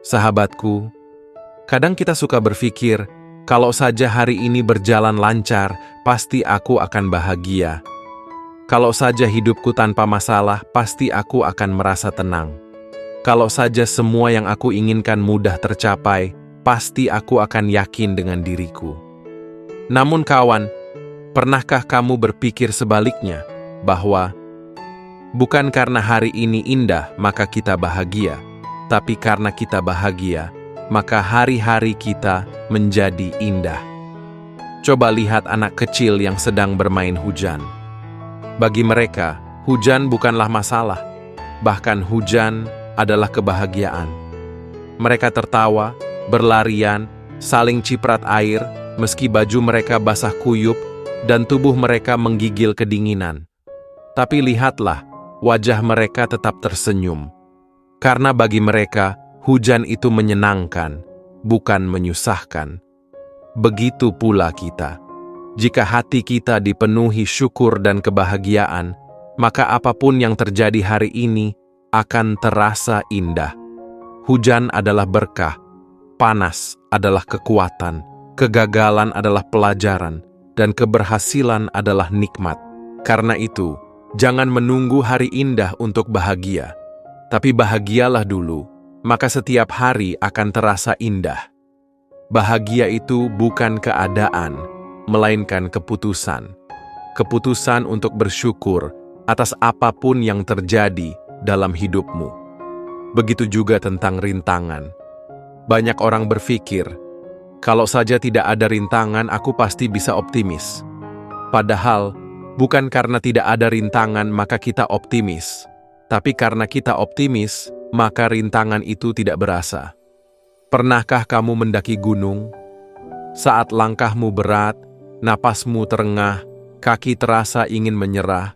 Sahabatku, kadang kita suka berpikir, kalau saja hari ini berjalan lancar, pasti aku akan bahagia. Kalau saja hidupku tanpa masalah, pasti aku akan merasa tenang. Kalau saja semua yang aku inginkan mudah tercapai, pasti aku akan yakin dengan diriku. Namun kawan, pernahkah kamu berpikir sebaliknya, bahwa bukan karena hari ini indah maka kita bahagia, tapi karena kita bahagia, maka hari-hari kita menjadi indah. Coba lihat anak kecil yang sedang bermain hujan. Bagi mereka, hujan bukanlah masalah, bahkan hujan adalah kebahagiaan. Mereka tertawa, berlarian, saling ciprat air, meski baju mereka basah kuyup dan tubuh mereka menggigil kedinginan. Tapi lihatlah, wajah mereka tetap tersenyum. Karena bagi mereka, hujan itu menyenangkan, bukan menyusahkan. Begitu pula kita. Jika hati kita dipenuhi syukur dan kebahagiaan, maka apapun yang terjadi hari ini akan terasa indah. Hujan adalah berkah, panas adalah kekuatan, kegagalan adalah pelajaran, dan keberhasilan adalah nikmat. Karena itu, jangan menunggu hari indah untuk bahagia. Tapi bahagialah dulu, maka setiap hari akan terasa indah. Bahagia itu bukan keadaan, melainkan keputusan. Keputusan untuk bersyukur atas apapun yang terjadi dalam hidupmu. Begitu juga tentang rintangan. Banyak orang berpikir, kalau saja tidak ada rintangan, aku pasti bisa optimis. Padahal, bukan karena tidak ada rintangan maka kita optimis. Tapi karena kita optimis, maka rintangan itu tidak berasa. Pernahkah kamu mendaki gunung? Saat langkahmu berat, napasmu terengah, kaki terasa ingin menyerah.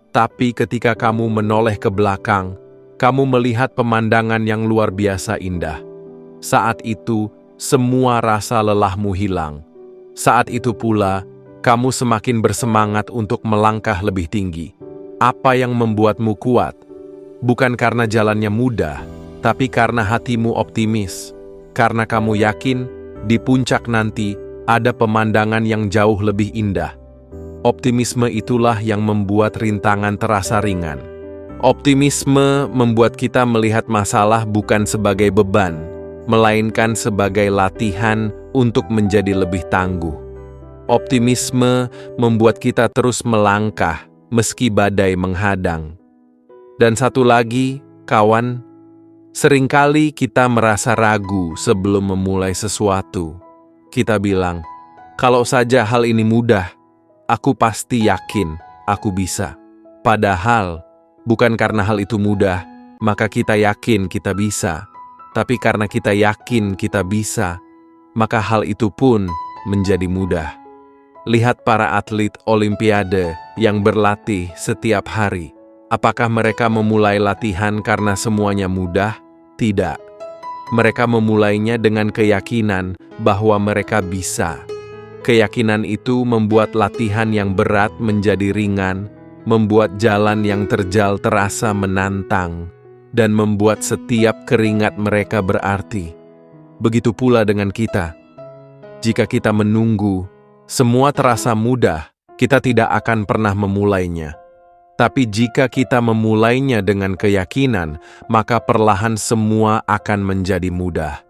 Tapi ketika kamu menoleh ke belakang, kamu melihat pemandangan yang luar biasa indah. Saat itu, semua rasa lelahmu hilang. Saat itu pula, kamu semakin bersemangat untuk melangkah lebih tinggi. Apa yang membuatmu kuat? Bukan karena jalannya mudah, tapi karena hatimu optimis. Karena kamu yakin, di puncak nanti ada pemandangan yang jauh lebih indah. Optimisme itulah yang membuat rintangan terasa ringan. Optimisme membuat kita melihat masalah bukan sebagai beban, melainkan sebagai latihan untuk menjadi lebih tangguh. Optimisme membuat kita terus melangkah, meski badai menghadang. Dan satu lagi, kawan, seringkali kita merasa ragu sebelum memulai sesuatu. Kita bilang, kalau saja hal ini mudah, aku pasti yakin aku bisa. Padahal, bukan karena hal itu mudah, maka kita yakin kita bisa. Tapi karena kita yakin kita bisa, maka hal itu pun menjadi mudah. Lihat para atlet Olimpiade yang berlatih setiap hari. Apakah mereka memulai latihan karena semuanya mudah? Tidak. Mereka memulainya dengan keyakinan bahwa mereka bisa. Keyakinan itu membuat latihan yang berat menjadi ringan, membuat jalan yang terjal terasa menantang, dan membuat setiap keringat mereka berarti. Begitu pula dengan kita. Jika kita menunggu, semua terasa mudah, kita tidak akan pernah memulainya. Tapi jika kita memulainya dengan keyakinan, maka perlahan semua akan menjadi mudah.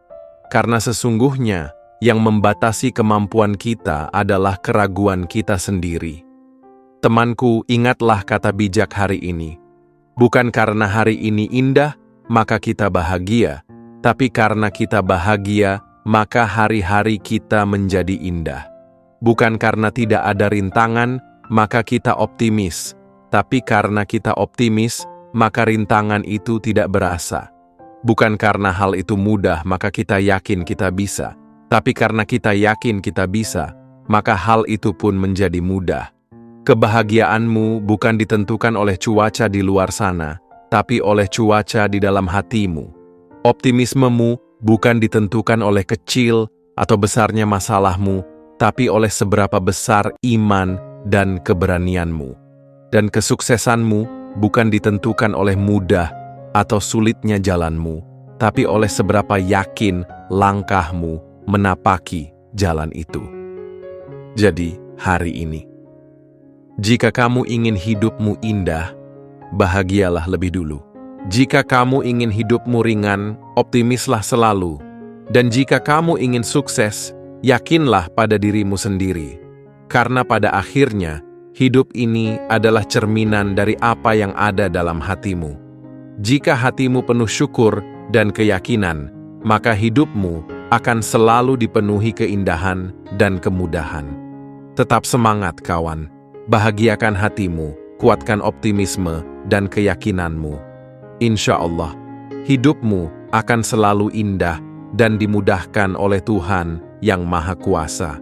Karena sesungguhnya, yang membatasi kemampuan kita adalah keraguan kita sendiri. Temanku, ingatlah kata bijak hari ini. Bukan karena hari ini indah, maka kita bahagia. Tapi karena kita bahagia, maka hari-hari kita menjadi indah. Bukan karena tidak ada rintangan, maka kita optimis. Tapi karena kita optimis, maka rintangan itu tidak berasa. Bukan karena hal itu mudah, maka kita yakin kita bisa. Tapi karena kita yakin kita bisa, maka hal itu pun menjadi mudah. Kebahagiaanmu bukan ditentukan oleh cuaca di luar sana, tapi oleh cuaca di dalam hatimu. Optimismemu bukan ditentukan oleh kecil atau besarnya masalahmu, tapi oleh seberapa besar iman dan keberanianmu. Dan kesuksesanmu bukan ditentukan oleh mudah atau sulitnya jalanmu, tapi oleh seberapa yakin langkahmu menapaki jalan itu. Jadi, hari ini, jika kamu ingin hidupmu indah, bahagialah lebih dulu. Jika kamu ingin hidupmu ringan, optimislah selalu. Dan jika kamu ingin sukses, yakinlah pada dirimu sendiri. Karena pada akhirnya, hidup ini adalah cerminan dari apa yang ada dalam hatimu. Jika hatimu penuh syukur dan keyakinan, maka hidupmu akan selalu dipenuhi keindahan dan kemudahan. Tetap semangat, kawan. Bahagiakan hatimu, kuatkan optimisme dan keyakinanmu. Insya Allah, hidupmu akan selalu indah dan dimudahkan oleh Tuhan yang Maha Kuasa.